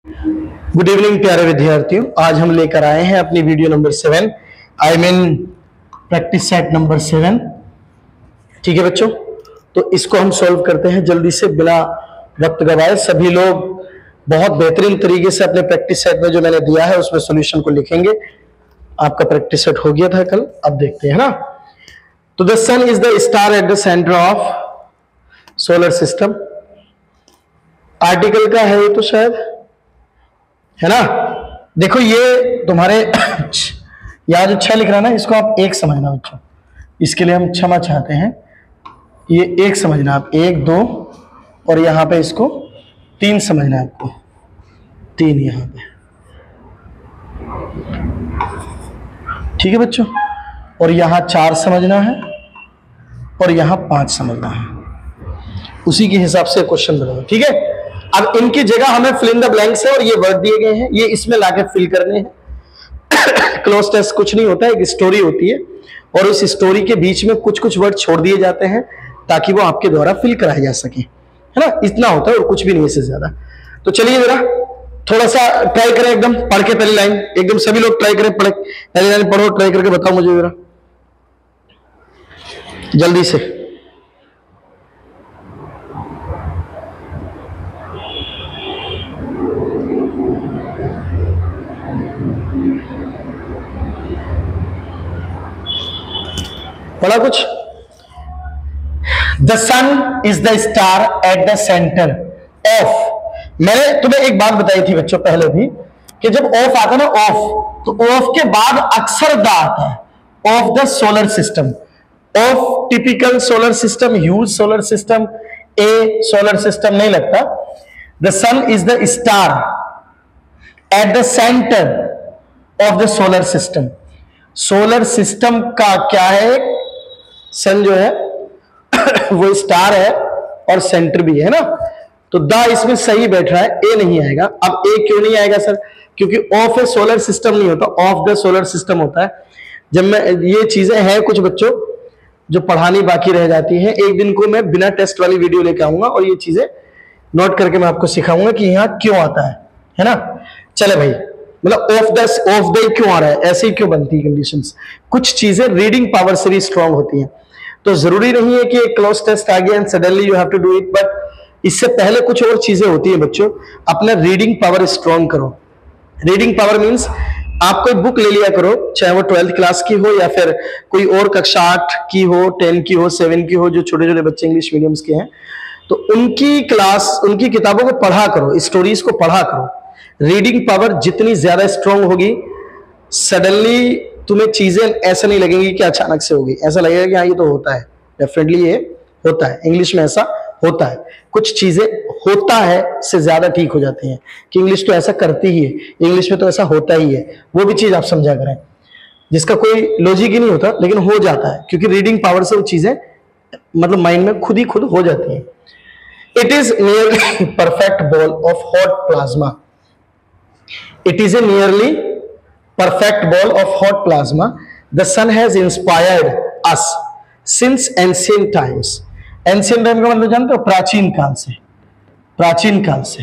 Good evening प्यारे विद्यार्थियों, आज हम लेकर आए हैं अपनी video number 7, I mean practice set number 7। ठीक है बच्चों, तो इसको हम सॉल्व करते हैं जल्दी से बिना वक्त गवाए। सभी लोग बहुत बेहतरीन तरीके से अपने प्रैक्टिस सेट में जो मैंने दिया है उसमें सॉल्यूशन को लिखेंगे। आपका प्रैक्टिस सेट हो गया था कल, अब देखते हैं ना। तो the sun is the star at the centre of solar system. Article का है ये तो शायद, है ना। देखो ये तुम्हारे यहाँ जो 6 लिख रहा है ना, इसको आप 1 समझना बच्चों। इसके लिए हम क्षमा चाहते हैं। ये 1 समझना आप, 1 2 और यहाँ पे इसको 3 समझना है आपको, 3 यहाँ पे। ठीक है बच्चों, और यहाँ 4 समझना है और यहाँ 5 समझना है। उसी के हिसाब से क्वेश्चन बनेगा। ठीक है, अब इनकी जगह हमें फिल इन द ब्लैंक्स है और ये वर्ड दिए गए हैं, ये इसमें लाके फिल करने हैं। क्लोज टेस्ट कुछ नहीं होता है, एक स्टोरी होती है और उस स्टोरी के बीच में कुछ कुछ वर्ड छोड़ दिए जाते हैं ताकि वो आपके द्वारा फिल कराए जा सके, है ना। इतना होता है और कुछ भी नहीं इससे ज्यादा। तो चलिए जरा थोड़ा सा ट्राई करें, एकदम पढ़ के पहली लाइन, एकदम सभी लोग ट्राई करें, पहली लाइन पढ़ो, ट्राई करके बताओ मुझे जरा जल्दी से। पढ़ा कुछ? The sun is the star at the centre of. मैंने तुम्हें एक बात बताई थी बच्चों पहले भी कि जब ऑफ आता है ना, ऑफ, तो ऑफ के बाद अक्सर द आता है। Of the solar system, of typical solar system, huge solar system, a solar system नहीं लगता। The sun is the star at the centre of the solar system. Solar system का क्या है? सन जो है वो स्टार है और सेंटर भी है ना। तो द इसमें सही बैठ रहा है, ए नहीं आएगा। अब ए क्यों नहीं आएगा सर? क्योंकि ऑफ ए सोलर सिस्टम नहीं होता, ऑफ द सोलर सिस्टम होता है। जब मैं ये चीजें हैं कुछ बच्चों जो पढ़ानी बाकी रह जाती है, एक दिन को मैं बिना टेस्ट वाली वीडियो लेकर आऊंगा और ये चीजें नोट करके मैं आपको सिखाऊंगा कि यहाँ क्यों आता है ना। चले भाई, मतलब ऑफ द क्यों आ रहा है, ऐसे ही क्यों बनती है कंडीशंस। कुछ चीजें रीडिंग पावर से भी स्ट्रांग होती हैं, तो जरूरी नहीं है कि एक क्लोज टेस्ट आ गया and suddenly you have to do it, but इससे पहले कुछ और चीजें होती है बच्चों। अपना रीडिंग पावर स्ट्रांग करो। रीडिंग पावर मींस आप कोई बुक ले लिया करो, चाहे वो 12th क्लास की हो या फिर कोई और कक्षा 8 की हो, 10 की हो, 7 की हो, जो छोटे छोटे बच्चे इंग्लिश मीडियम्स के हैं, तो उनकी क्लास, उनकी किताबों को पढ़ा करो, स्टोरीज को पढ़ा करो। रीडिंग पावर जितनी ज्यादा स्ट्रांग होगी, सडनली तुम्हें चीजें ऐसा नहीं लगेंगी कि अचानक से होगी, ऐसा लगेगा कि हाँ ये तो होता है, डेफिनेटली ये होता है। इंग्लिश में ऐसा होता है, कुछ चीजें होता है से ज्यादा ठीक हो जाती हैं कि इंग्लिश तो ऐसा करती ही है, इंग्लिश में तो ऐसा होता ही है। वो भी चीज आप समझा करें जिसका कोई लॉजिक ही नहीं होता, लेकिन हो जाता है क्योंकि रीडिंग पावर से वो चीजें मतलब माइंड में खुद ही खुद हो जाती हैं। It is nearly perfect ball of hot plasma. It is a nearly perfect ball of hot plasma. The sun has inspired us since ancient times. Ancient time का मतलब जानते हो? प्राचीन काल से, प्राचीन काल से,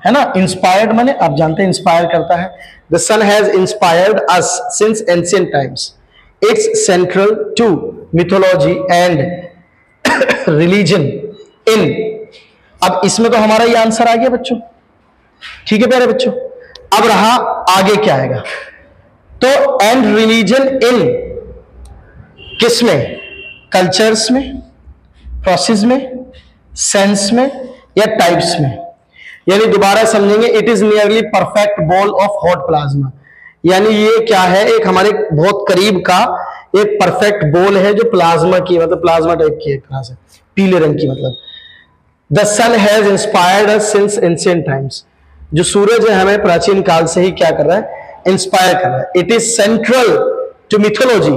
है ना। Inspired माने आप जानते हैं इंस्पायर करता है। The sun has inspired us since ancient times. It's central to mythology and religion in। अब इसमें तो हमारा ये आंसर आ गया बच्चों। ठीक है प्यारे बच्चों, अब रहा आगे क्या आएगा। तो एंड रिलीजन इन किस में? कल्चर्स में, प्रोसेस में, सेंस में या टाइप्स में। यानी दोबारा समझेंगे, it is nearly perfect ball of hot plasma. यानी ये क्या है? एक हमारे बहुत करीब का एक परफेक्ट बॉल है जो प्लाज्मा की, मतलब प्लाज्मा टाइप की, एक तरह से पीले रंग की। मतलब the sun has inspired us since ancient times. जो सूरज है हमें प्राचीन काल से ही क्या कर रहा है? इंस्पायर कर रहा है। It is central to mythology.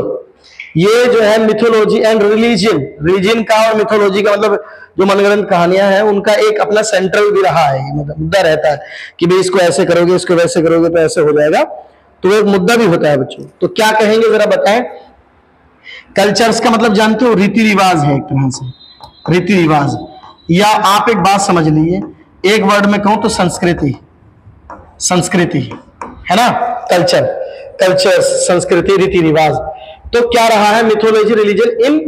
ये जो है मिथोलॉजी एंड रिलीजन, रिलीजन का और मिथोलॉजी का मतलब जो मनगढ़ंत कहानियां हैं उनका एक अपना सेंट्रल भी रहा है, मतलब मुद्दा रहता है कि भाई इसको ऐसे करोगे, इसको वैसे करोगे तो ऐसे हो जाएगा, तो एक मुद्दा भी होता है बच्चों। तो क्या कहेंगे जरा बताएं। कल्चर्स का मतलब जानते हो? रीति रिवाज है, एक तरह से रीति रिवाज। या आप एक बात समझ लीजिए, एक वर्ड में कहूं तो संस्कृति। संस्कृति, है ना, कल्चर, कल्चर्स, संस्कृति, रीति रिवाज। तो क्या रहा है mythology religion in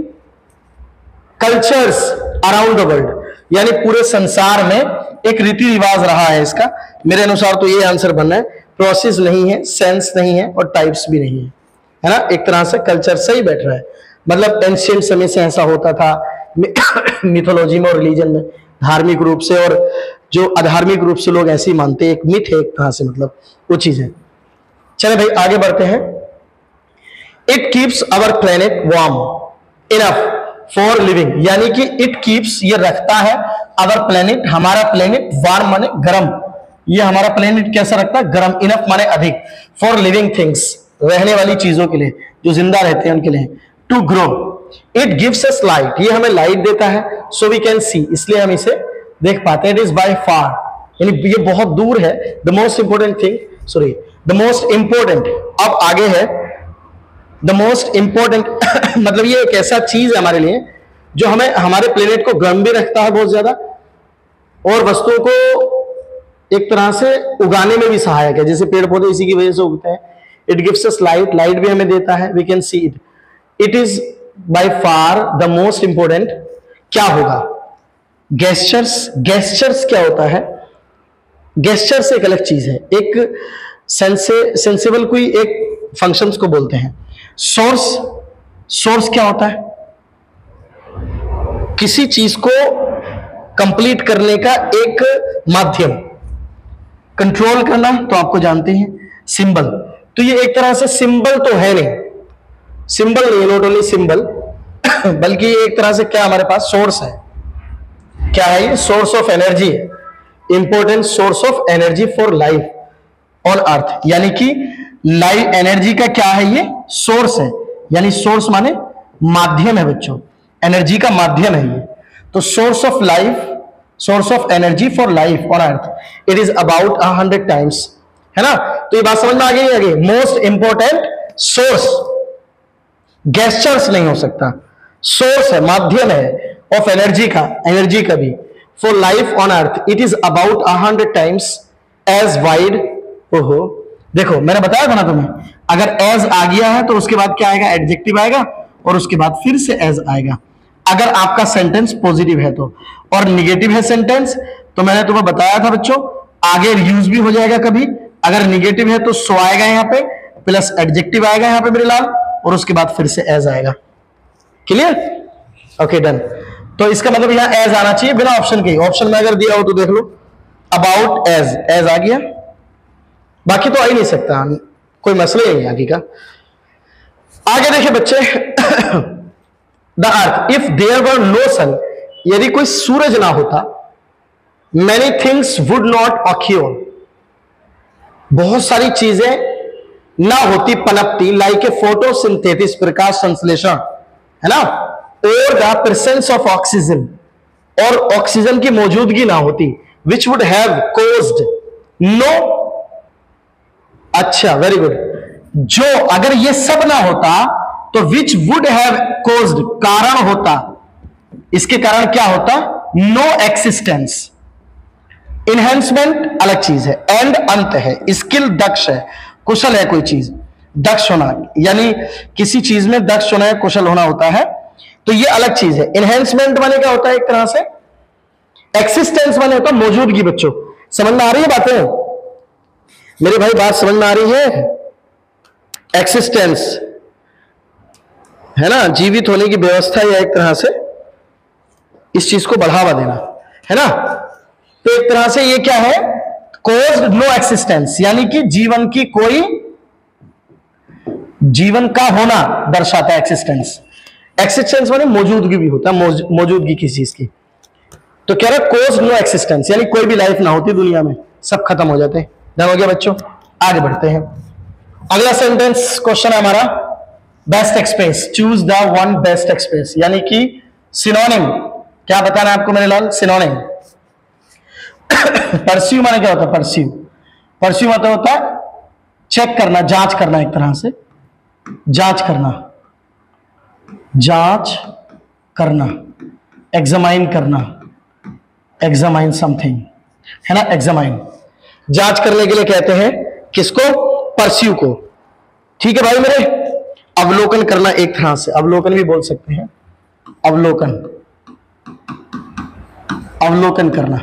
cultures around the world, यानी पूरे संसार में एक रीति रिवाज रहा है इसका। मेरे अनुसार तो ये आंसर बनना है, प्रोसेस नहीं है, सेंस नहीं है और टाइप्स भी नहीं है ना। एक तरह से कल्चर सही बैठ रहा है, मतलब एंशिएंट समय से ऐसा होता था मिथोलॉजी में और रिलीजन में, धार्मिक रूप से, और जो अधार्मिक रूप से लोग ऐसे ही मानते हैं, एक मिथ है एक तरह से, मतलब वो चीज है। चले भाई आगे बढ़ते हैं। It keeps our planet warm enough for living, यानी कि इट कीप्स, ये रखता है, अवर प्लेनेट, हमारा प्लेनेट, वार्म माने गर्म, ये हमारा प्लेनेट कैसा रखता है, गर्म, इनफ माने अधिक, फॉर लिविंग थिंग्स, रहने वाली चीजों के लिए, जो जिंदा रहते हैं उनके लिए, to grow. It gives us light, ये हमें लाइट देता है, सो वी कैन सी, इसलिए हम इसे देख पाते हैं। इट इज बाय फार, यानी ये बहुत दूर है, the most important thing, sorry the most important, अब आगे है द मोस्ट इंपोर्टेंट मतलब ये एक ऐसा चीज है हमारे लिए जो हमें, हमारे प्लेनेट को गर्म भी रखता है बहुत ज्यादा, और वस्तुओं को एक तरह से उगाने में भी सहायक है, जैसे पेड़ पौधे इसी की वजह से उगते हैं। It gives us light, light भी हमें देता है, we can see it. It is by far the most important, क्या होगा, गेस्चर्स। गेस्चर्स क्या होता है, गेस्चर्स एक अलग चीज है, एक सेंसिबल कोई एक फंक्शंस को बोलते हैं। सोर्स, सोर्स क्या होता है, किसी चीज को कंप्लीट करने का एक माध्यम, कंट्रोल करना तो आपको जानते हैं, सिंबल, तो ये एक तरह से सिंबल तो है नहीं, सिंबल नहीं, नॉट ओनली सिंबल बल्कि ये एक तरह से क्या हमारे पास सोर्स है, क्या है ये, सोर्स ऑफ एनर्जी है, important source of energy for life on अर्थ, यानी कि लाइफ एनर्जी का क्या है, ये सोर्स है, यानी सोर्स माने माध्यम है बच्चों, एनर्जी का माध्यम है ये। तो source of life, source of energy for life on earth, it is about 100 times, है ना। तो ये बात समझ में आ गई, आगे मोस्ट इंपॉर्टेंट सोर्स, गेस्चर्स नहीं हो सकता, सोर्स है, माध्यम है ऑफ एनर्जी का, एनर्जी का भी, for life on earth, it is about 100 times as wide. ओहो, देखो मैंने बताया था ना तुम्हें, अगर एज आ गया है तो उसके बाद क्या आएगा, एडजेक्टिव आएगा, और उसके बाद फिर से एज आएगा, अगर आपका सेंटेंस पॉजिटिव है तो, और निगेटिव है सेंटेंस तो मैंने तुम्हें बताया था बच्चों, आगे यूज भी हो जाएगा कभी, अगर निगेटिव है तो सो आएगा यहाँ पे, प्लस एडजेक्टिव आएगा यहाँ पे मेरे लाल, और उसके बाद फिर से एज आएगा। Clear, okay done. तो इसका मतलब यहाँ एज आना चाहिए बिना ऑप्शन के, ऑप्शन में अगर दिया हो तो देख लो, अबाउट एज, एज आ गया, बाकी तो आ ही नहीं सकता, कोई मसला ही नहीं आगे का। आगे देखिए बच्चे the earth, if there were no sun, यदि कोई सूरज ना होता, many things would not occur, बहुत सारी चीजें ना होती, पनपती, लाइक ए फोटोसिंथेसिस, प्रकाश संश्लेषण, है ना, और द प्रेजेंस ऑफ ऑक्सीजन, और ऑक्सीजन की मौजूदगी ना होती, which would have caused no, अच्छा वेरी गुड, जो अगर ये सब ना होता तो विच वुड हैव कोज्ड, कारण होता, इसके कारण क्या होता, नो एक्सिस्टेंस। इनहेंसमेंट अलग चीज है, एंड अंत है, स्किल दक्ष है, कुशल है कोई चीज, दक्ष होना, यानी किसी चीज में दक्ष होना है, कुशल होना होता है, तो ये अलग चीज है। इनहेंसमेंट माने क्या होता है एक तरह से, एक्सिस्टेंस माने होता है मौजूदगी। बच्चों समझ में आ रही है बातें मेरे भाई, बात समझ में आ रही है, एक्सिस्टेंस है ना, जीवित होने की व्यवस्था, या एक तरह से इस चीज को बढ़ावा देना, है ना। तो एक तरह से ये क्या है, कोज्ड नो एक्सिस्टेंस, यानी कि जीवन की कोई, जीवन का होना दर्शाता है एक्सिस्टेंस। एक्सिस्टेंस माने मौजूदगी भी होता है, मौजूदगी किसी चीज की। तो कह रहा कोज्ड नो एक्सिस्टेंस, यानी कोई भी लाइफ ना होती दुनिया में, सब खत्म हो जाते हैं। डन हो गया बच्चों, आगे बढ़ते हैं। अगला सेंटेंस क्वेश्चन है हमारा, best express, choose the one best express, यानी कि सिनोनिम, क्या बताना है आपको मेरे लाल, सिनोनिम। परस्यू माने क्या होता है, परस्यू, परस्यू मतलब होता है चेक करना, जांच करना, एक तरह से जांच करना, जांच करना, एग्जामाइन करना, एग्जामाइन समथिंग, है ना, एग्जामाइन। जांच करने के लिए कहते हैं किसको? परस्यू को। ठीक है भाई मेरे, अवलोकन करना एक तरह से, अवलोकन भी बोल सकते हैं, अवलोकन, अवलोकन करना।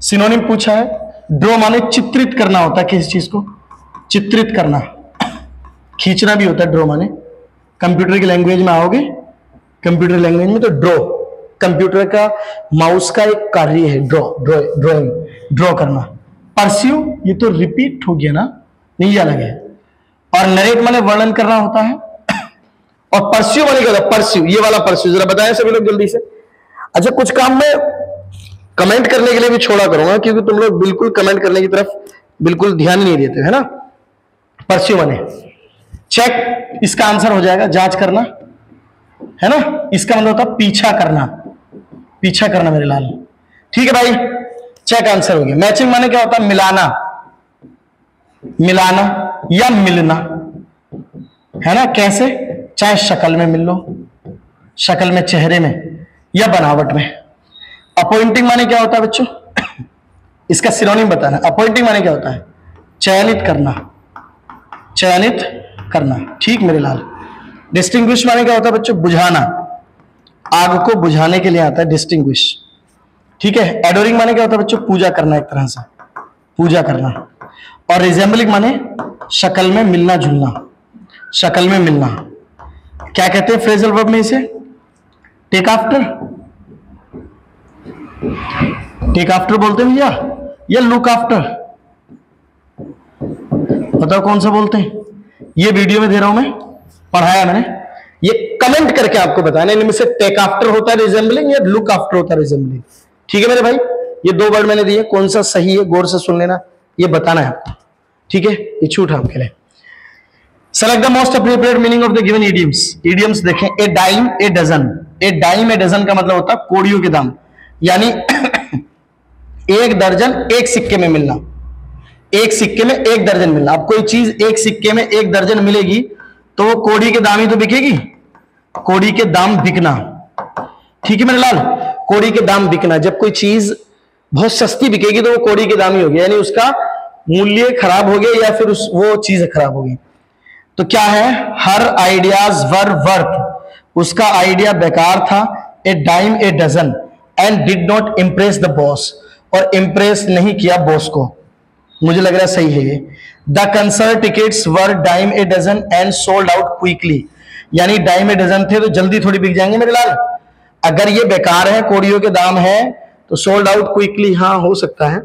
सिनोनिम पूछा है, ड्रॉ माने चित्रित करना होता है किसी चीज को, चित्रित करना, खींचना भी होता है ड्रॉ माने। कंप्यूटर की लैंग्वेज में आओगे, कंप्यूटर लैंग्वेज में तो ड्रॉ, कंप्यूटर का माउस का एक कार्य है ड्रॉ, ड्रॉइंग, ड्रॉ करना। परस्यू ये तो रिपीट हो गया ना, नहीं ये अलग है। और नरेट माने वर्णन करना होता है, और परस्यू माने क्या होता है? परस्यू, ये वाला परस्यू जरा बताएं सभी लोग जल्दी से। अच्छा, कुछ काम में कमेंट करने के लिए भी छोड़ा करूंगा, क्योंकि तुम लोग बिल्कुल कमेंट करने की तरफ बिल्कुल ध्यान नहीं देते है ना। परस्यू माने चेक, इसका आंसर हो जाएगा जांच करना, है ना। इसका मतलब होता है पीछा करना, पीछा करना मेरे लाल। ठीक है भाई, चेक आंसर हो गया। मैचिंग माने क्या होता है? मिलाना, मिलाना या मिलना, है ना। कैसे? चाहे शक्ल में मिल लो, शक्ल में, चेहरे में, या बनावट में। अपॉइंटिंग माने क्या होता है बच्चों? इसका सिनोनिम बताना। अपॉइंटिंग माने क्या होता है? चयनित करना, चयनित करना। ठीक मेरे लाल। डिस्टिंग्विश माने क्या होता है बच्चों? बुझाना, आग को बुझाने के लिए आता है डिस्टिंग्विश। ठीक है। एडोरिंग माने क्या होता है बच्चों? पूजा करना, एक तरह से पूजा करना। और रिजेंबलिंग माने शक्ल में मिलना जुलना, शक्ल में मिलना। क्या कहते हैं फ्रेजल वर्ब में इसे? टेक आफ्टर, टेक आफ्टर बोलते हैं भैया, या लुक आफ्टर? बताओ कौन सा बोलते हैं? ये वीडियो में दे रहा हूं मैं, पढ़ाया मैंने, ये कमेंट करके आपको बताना इनमें से टेक आफ्टर होता है रिजेंबलिंग या लुक आफ्टर होता है रिजेंबलिंग। ठीक है मेरे भाई, ये दो वर्ड मैंने दिए, कौन सा सही है गौर से सुन लेना, ये बताना है आपको। ठीक है, ये छूट है आपके लिए। Select the most appropriate meaning of the given idioms. Idioms देखें, a dime a dozen. A dime a dozen का मतलब होता है कोड़ियों के दाम, यानी एक दर्जन एक सिक्के में मिलना, एक सिक्के में एक दर्जन मिलना। अब कोई चीज एक सिक्के में एक दर्जन मिलेगी तो वो कोड़ी के दाम ही तो बिकेगी, कोड़ी के दाम बिकना। ठीक है मेरे लाल, कोड़ी के दाम बिकना। जब कोई चीज बहुत सस्ती बिकेगी तो वो कोड़ी के दाम ही हो गया, यानी उसका मूल्य खराब हो गया या फिर वो चीज खराब हो गई। तो क्या है? हर आइडियाज वर वर्थ, उसका आइडिया बेकार था। A dime a dozen and did not impress the boss, और इम्प्रेस नहीं किया बॉस को। मुझे लग रहा है सही है ये। The concert tickets were dime a dozen and sold out quickly, यानी डाइम ए डजन थे तो जल्दी थोड़ी बिक जाएंगे मेरे लाल। अगर ये बेकार है, कोड़ियों के दाम है, तो सोल्ड आउट क्विकली, हाँ हो सकता है।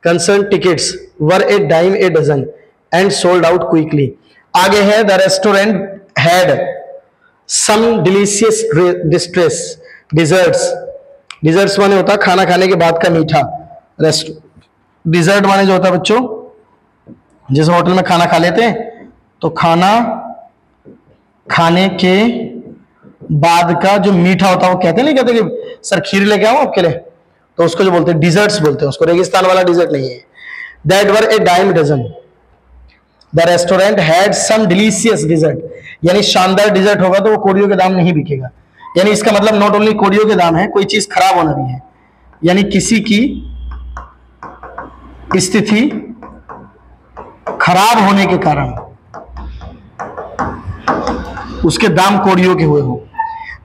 Concert tickets were a dime a dozen and sold out quickly. आगे है, the restaurant had some delicious desserts. Desserts माने होता है खाना खाने के बाद का मीठा। डिजर्ट माने जो होता है बच्चों, जैसे होटल में खाना खा लेते हैं तो खाना खाने के बाद का जो मीठा होता है वो कहते नहीं, कहते कि सर खीर लेके आओ आपके लिए, तो उसको जो बोलते हैं डिजर्ट्स बोलते हैं उसको। रेगिस्तान वाला डिजर्ट नहीं है। That were a dime dozen. The restaurant had some delicious dessert, यानी शानदार डिजर्ट होगा तो वो कोड़ियों के दाम नहीं बिकेगा। यानी इसका मतलब नॉट ओनली कोड़ियों के दाम है, कोई चीज खराब होना भी है, यानी किसी की स्थिति खराब होने के कारण उसके दाम कोड़ियों के हुए हो।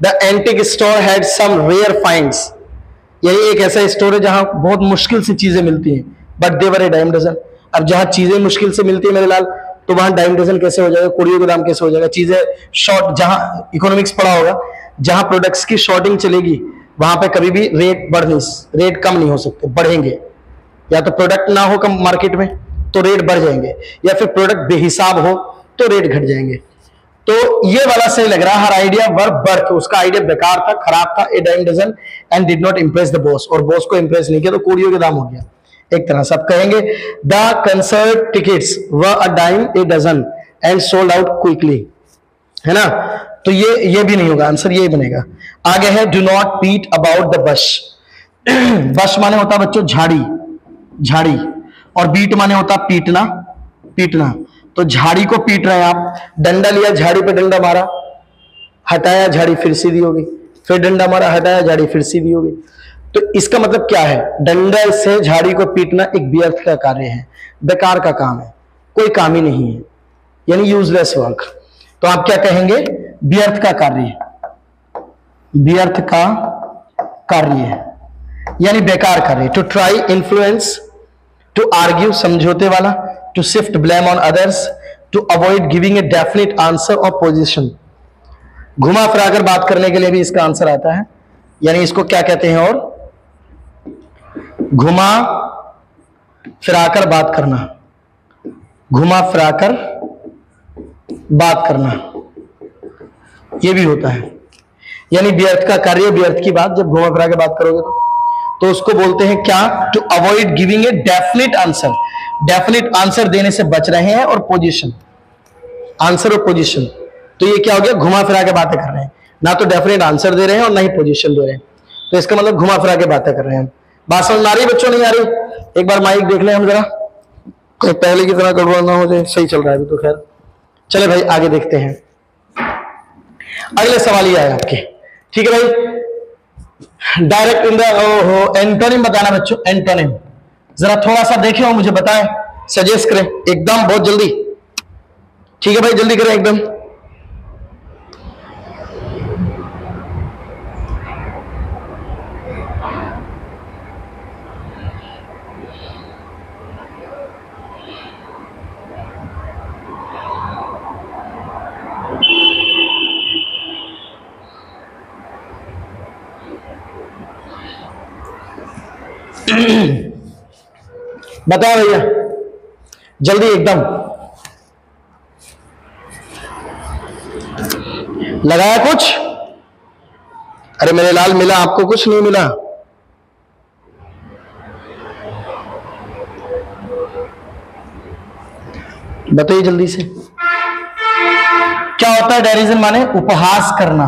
The antique store had some rare finds, यानी एक ऐसा स्टोर है जहां बहुत मुश्किल से चीजें मिलती हैं, but they were a dime dozen. अब जहां चीजें मुश्किल से मिलती है मेरे लाल, तो वहां डाइम डजन कैसे हो जाएगा, कोड़ियों के दाम कैसे हो जाएगा। चीजें शॉर्ट, जहां इकोनॉमिक्स पढ़ा होगा, जहां प्रोडक्ट्स की शॉर्टिंग चलेगी वहां पे कभी भी रेट कम नहीं हो सकते, बढ़ेंगे। या तो प्रोडक्ट ना हो कम मार्केट में तो रेट बढ़ जाएंगे, या फिर प्रोडक्ट बेहिसाब हो तो रेट घट जाएंगे। तो ये वाला सही लग रहा है। हर आइडिया वर बर्थ, उसका आइडिया बेकार था, खराब था। A dime dozen and did not impress the boss, और बॉस को इंप्रेस नहीं किया तो कोड़ियों के दाम हो गया। एक तरह से आप कहेंगे the concert tickets were a dime a dozen and sold out quickly, है ना। तो ये भी नहीं होगा, आंसर यही बनेगा। आगे है, do not beat about the bush. Bush माने होता है बच्चों झाड़ी, झाड़ी, और बीट माने होता है पीटना, पीटना। तो झाड़ी को पीट रहे हैं आप, डंडा लिया, झाड़ी पे डंडा मारा, हटाया, झाड़ी फिर सीधी होगी, फिर डंडा मारा, हटाया, झाड़ी फिर सीधी होगी। तो इसका मतलब क्या है? डंडा से झाड़ी को पीटना एक व्यर्थ का कार्य है, बेकार का काम है, कोई काम ही नहीं है, यानी यूजलेस वर्क। तो आप क्या कहेंगे? व्यर्थ का कार्य, व्यर्थ का कार्य यानी बेकार कार्य। To try, influence, to argue समझौते वाला, to shift blame on others, to avoid giving a definite answer और पोजिशन। घुमा फिराकर बात करने के लिए भी इसका आंसर आता है, यानी इसको क्या कहते हैं? और घुमा फिराकर बात करना, घुमा फिराकर बात करना, यह भी होता है। यानी व्यर्थ का कार्य, व्यर्थ की बात जब घुमा फिरा के बात करोगे तो उसको बोलते हैं क्या? To avoid giving a definite answer, definite answer देने से बच रहे हैं, और पोजीशन, आंसर और पोजीशन। तो ये क्या हो गया? घुमा फिरा के बातें कर रहे हैं, ना तो डेफिनेट आंसर दे रहे हैं और ना ही पोजीशन दे रहे हैं। तो इसका मतलब घुमा फिरा के बातें कर रहे हैं। बात समझ में आ रही है बच्चों? नहीं आ रही? एक बार माइक देख ले हम जरा, कोई पहले की तरह गड़बड़ ना हो जाए। सही चल रहा है अभी तो, खैर चले भाई आगे देखते हैं। अगले सवाल ये आए आपके, ठीक है भाई। डायरेक्ट इन द एंटोनिम बताना बच्चों, एंटोनिम जरा थोड़ा सा देखें और मुझे बताएं, सजेस्ट करें एकदम, बहुत जल्दी। ठीक है भाई, जल्दी करें एकदम। बताओ भैया जल्दी एकदम। लगाया कुछ? अरे मेरे लाल, मिला आपको? कुछ नहीं मिला? बताइए जल्दी से। क्या होता है डेरिजन? माने उपहास करना,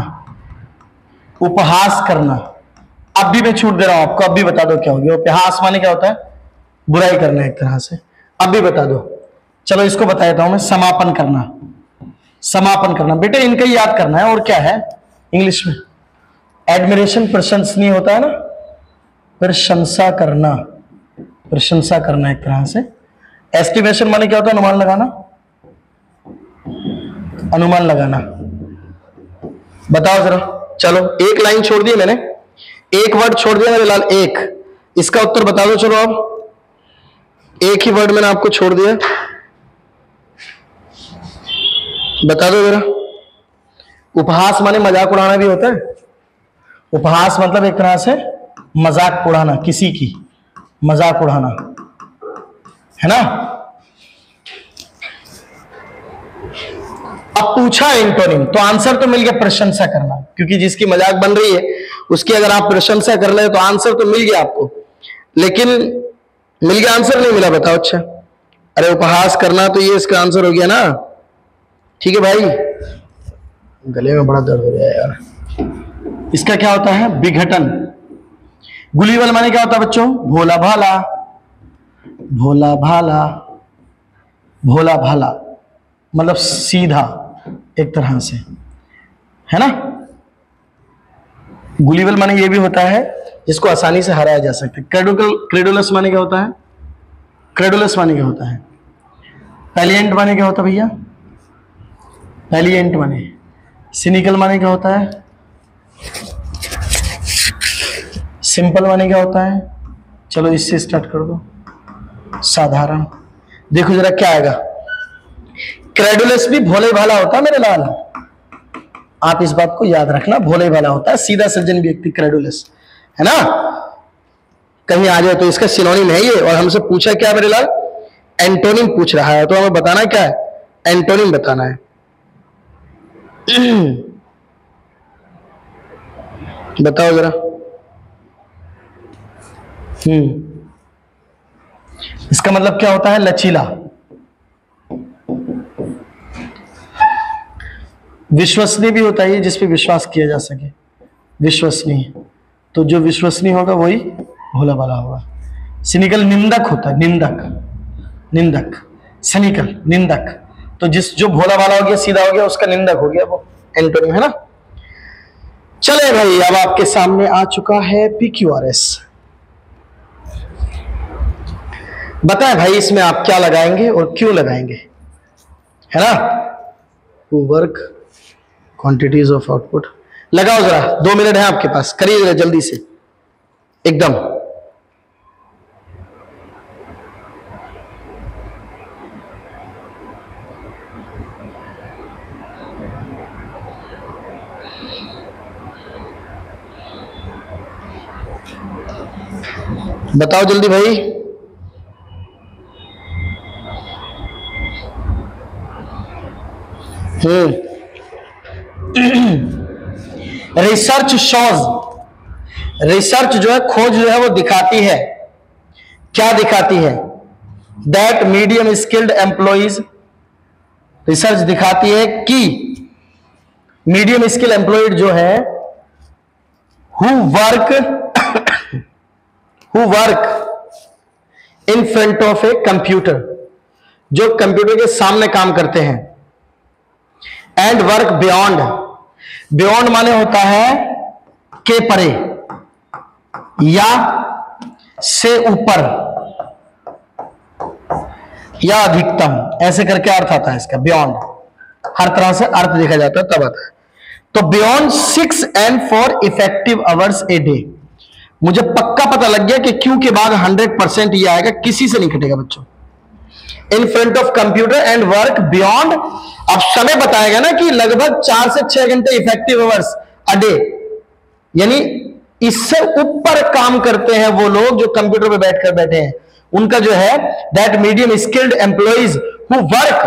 उपहास करना। अब भी मैं छूट दे रहा हूं आपको, अब भी बता दो क्या हो गया। उपहास माने क्या होता है? बुराई करना एक तरह से। अब भी बता दो। चलो इसको बता देता हूं मैं, समापन करना, समापन करना। बेटे इनका याद करना है। और क्या है इंग्लिश में? एडमिरेशन, प्रशंसनीय होता है ना, प्रशंसा करना, प्रशंसा करना एक तरह से। एस्टिमेशन माने क्या होता है? अनुमान लगाना, अनुमान लगाना। बताओ जरा। चलो एक लाइन छोड़ दी मैंने, एक वर्ड छोड़ दिया मेरे लाल, एक। इसका उत्तर बता दो। चलो अब एक ही वर्ड मैंने आपको छोड़ दिया, बता दो जरा। उपहास माने मजाक उड़ाना भी होता है। उपहास मतलब एक तरह से मजाक उड़ाना, किसी की मजाक उड़ाना, है ना। अब पूछा एंटोनिम, तो आंसर तो मिल गया प्रशंसा करना, क्योंकि जिसकी मजाक बन रही है उसकी अगर आप प्रशंसा कर ले तो आंसर तो मिल गया आपको। लेकिन मिल गया, आंसर नहीं मिला, बताओ। अच्छा, अरे उपहास करना तो ये इसका आंसर हो गया ना। ठीक है भाई, गले में बड़ा दर्द हो रहा है यार। इसका क्या होता है? विघटन। गुलीवल माने क्या होता है बच्चों? भोला भाला, भोला भाला, भोला भाला मतलब सीधा एक तरह से, है ना। गुलीवल माने ये भी होता है जिसको आसानी से हराया जा सकता है। क्रेडुलस माने क्या होता है? क्रेडुलस माने क्या होता है? पैलिएंट माने क्या होता है भैया? पैलिएंट माने। सिनिकल माने क्या होता है? सिंपल माने क्या होता है? चलो इससे स्टार्ट कर दो। साधारण। देखो जरा क्या आएगा। क्रेडुलस भी भोले भाला होता है मेरे लाल, आप इस बात को याद रखना, भोले भाला होता है, सीधा सज्जन व्यक्ति क्रेडुलस, है ना। कहीं आ जाए तो इसका सिनोनिम है ये। और हमसे पूछा क्या मेरे लाल? एंटोनिम पूछ रहा है, तो हमें बताना क्या है? एंटोनिम बताना है। बताओ जरा। इसका मतलब क्या होता है? लचीला। विश्वसनीय भी होता है, जिस पे विश्वास किया जा सके, विश्वसनीय। तो जो विश्वसनीय होगा वही भोला भाला होगा। सिनिकल निंदक होता है, निंदक, निंदक। सिनिकल निंदक, तो जो भोला भाला हो गया, सीधा हो गया, उसका निंदक हो गया, वो एंटोनिम, है ना। चले भाई, अब आपके सामने आ चुका है PQRS। बताएं भाई इसमें आप क्या लगाएंगे और क्यों लगाएंगे, है ना। वर्क क्वांटिटीज ऑफ आउटपुट लगाओ जरा, 2 मिनट है आपके पास, करिए जरा जल्दी से एकदम। बताओ जल्दी भाई। रिसर्च शोज, रिसर्च जो है, खोज जो है वो दिखाती है, क्या दिखाती है, that medium skilled employees, research दिखाती है कि मीडियम स्किल एम्प्लॉयड जो है who work in front of a computer, जो कंप्यूटर के सामने काम करते हैं, एंड वर्क बियॉन्ड, बियॉन्ड माने होता है के परे या से ऊपर या अधिकतम, ऐसे करके अर्थ आता है इसका। बियॉन्ड हर तरह से अर्थ देखा जाता है तब आता है। तो beyond 6 and 4 effective hours a day, मुझे पक्का पता लग गया कि क्यू के बाद 100% ये आएगा, किसी से नहीं कटेगा बच्चों। In front of computer and work beyond, अब समय बताएगा ना कि लगभग 4 से 6 घंटे इफेक्टिव आवर्स अ डे, यानी इससे ऊपर काम करते हैं वो लोग जो कंप्यूटर पे बैठकर बैठे हैं, उनका जो है that medium skilled employees who work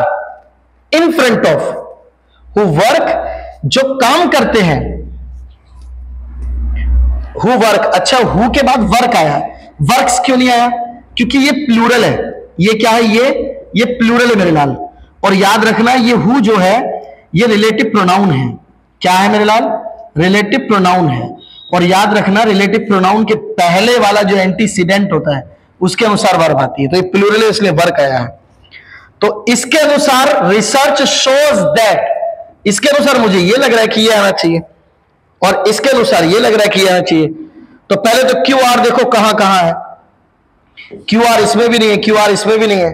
in front of, who work जो काम करते हैं, हु वर्क, अच्छा हु के बाद वर्क आया, वर्क्स क्यों नहीं आया, क्योंकि ये प्लूरल है, ये क्या है, ये प्लूरल है मेरे लाल। और याद रखना ये हु जो है ये रिलेटिव प्रोनाउन है, क्या है मेरे लाल, रिलेटिव प्रोनाउन है। और याद रखना रिलेटिव प्रोनाउन के पहले वाला जो एंटीसीडेंट होता है उसके अनुसार वर्ब आती है, तो ये प्लूरल है इसलिए वर्क आया है। तो इसके अनुसार रिसर्च शोज दैट, इसके अनुसार मुझे ये लग रहा है कि ये आना चाहिए, और इसके अनुसार ये लग रहा है कि ये आना चाहिए। तो पहले तो क्यू आर देखो कहां कहां है, क्यू आर इसमें भी नहीं है, क्यू आर इसमें भी नहीं है,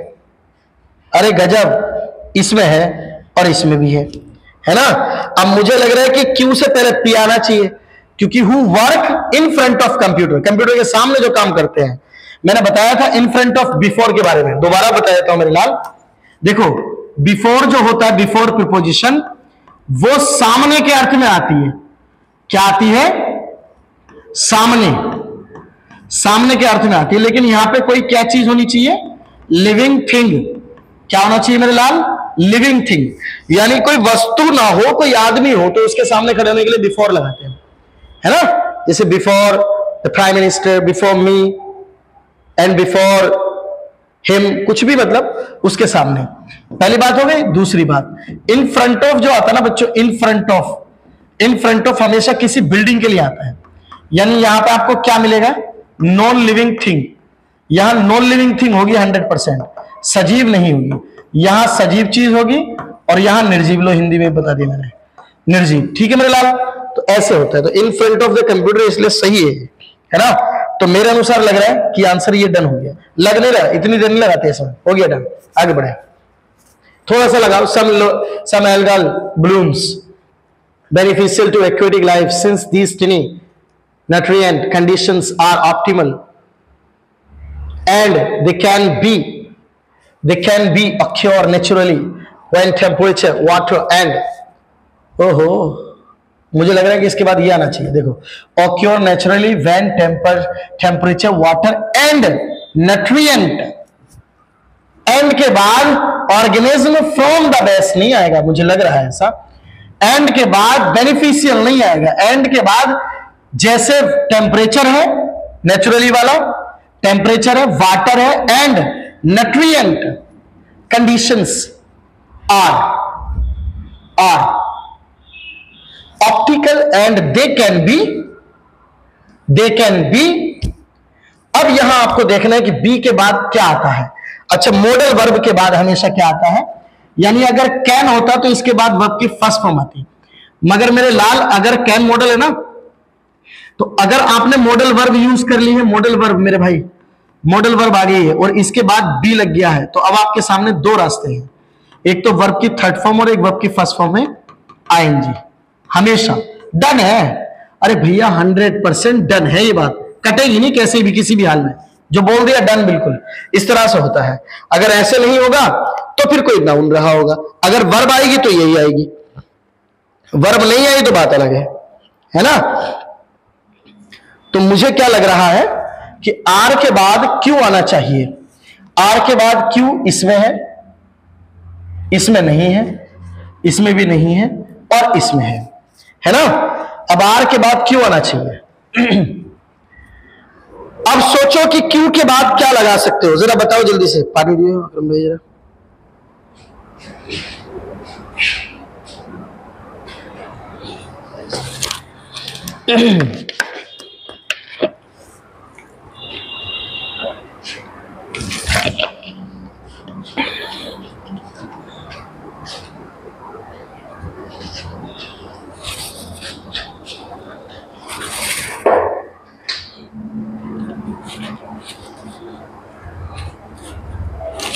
अरे गजब, इसमें है और इसमें भी है ना। अब मुझे लग रहा है कि क्यू से पहले पी आना चाहिए, क्योंकि who work in front of computer, computer के सामने जो काम करते हैं। मैंने बताया था इन फ्रंट ऑफ बिफोर के बारे में, दोबारा बता देता हूं मेरे लाल। देखो बिफोर जो होता है, बिफोर प्रीपोजिशन, वो सामने के अर्थ में आती है, क्या आती है, सामने, सामने के अर्थ में आती है। लेकिन यहां पे कोई क्या चीज होनी चाहिए, लिविंग थिंग, क्या होना चाहिए मेरे लाल, लिविंग थिंग, यानी कोई वस्तु ना हो, कोई आदमी हो, तो उसके सामने खड़े होने के लिए बिफोर लगाते हैं, है ना। जैसे before the prime minister, before me and before him, कुछ भी मतलब उसके सामने, पहली बात हो गई। दूसरी बात, इन फ्रंट ऑफ जो आता है ना बच्चों, in front of, in front of हमेशा किसी बिल्डिंग के लिए आता है, यानी यहां पे आपको क्या मिलेगा, नॉन लिविंग थिंग। यहां नॉन लिविंग थिंग होगी 100%, सजीव नहीं होगी, यहां सजीव चीज होगी और यहां निर्जीव, लो हिंदी में बता दिया मैंने, निर्जीव, ठीक है मेरे लाल। तो ऐसे होता है, तो in front of the computer इसलिए सही है ना। तो मेरे अनुसार लग रहा है कि आंसर ये डन हो गया, लग नहीं रहा, इतनी देर नहीं लगाते इसमें, हो गया डन, आगे बढ़े, थोड़ा सा लगाओ। Some algal blooms beneficial to aquatic life since these tiny nutrient conditions are optimal and they can be occur naturally when temperature water and ओहो मुझे लग रहा है कि इसके बाद ये आना चाहिए, देखो occur naturally when temperature water and nutrient, and के बाद ऑर्गेनिज्म फ्रॉम द बेस्ट नहीं आएगा, मुझे लग रहा है ऐसा। एंड के बाद बेनिफिशियल नहीं आएगा, एंड के बाद जैसे टेम्परेचर है, नेचुरली वाला टेम्परेचर है, वाटर है, and nutrient conditions are optical and they can be. अब यहां आपको देखना है कि बी के बाद क्या आता है। अच्छा, मॉडल वर्ब के बाद हमेशा क्या आता है, यानी अगर कैन होता तो इसके बाद वर्ब की फर्स्ट फॉर्म आती, मगर मेरे लाल अगर कैन मॉडल है ना, तो अगर आपने मॉडल वर्ब यूज कर ली है, मॉडल वर्ब मेरे भाई, मॉडल वर्ब आ गई है और इसके बाद बी लग गया है, तो अब आपके सामने दो रास्ते हैं, एक तो वर्ब की थर्ड फॉर्म और एक वर्ब की फर्स्ट फॉर्म में आईएनजी। हमेशा डन है, अरे भैया 100% डन है, ये बात कटेगी नहीं कैसे भी किसी भी हाल में, जो बोल दिया डन बिल्कुल इस तरह से होता है। अगर ऐसे नहीं होगा तो फिर कोई नाउन रहा होगा, अगर वर्ब आएगी तो यही आएगी, वर्ब नहीं आई तो बात अलग है ना। तो मुझे क्या लग रहा है कि आर के बाद क्यू आना चाहिए, आर के बाद क्यू इसमें है, इसमें नहीं है, इसमें भी नहीं है और इसमें है ना। अब आर के बाद क्यू आना चाहिए। अब सोचो कि क्यू के बाद क्या लगा सकते हो, जरा बताओ जल्दी से। पानी दियो अकरम भाई जरा।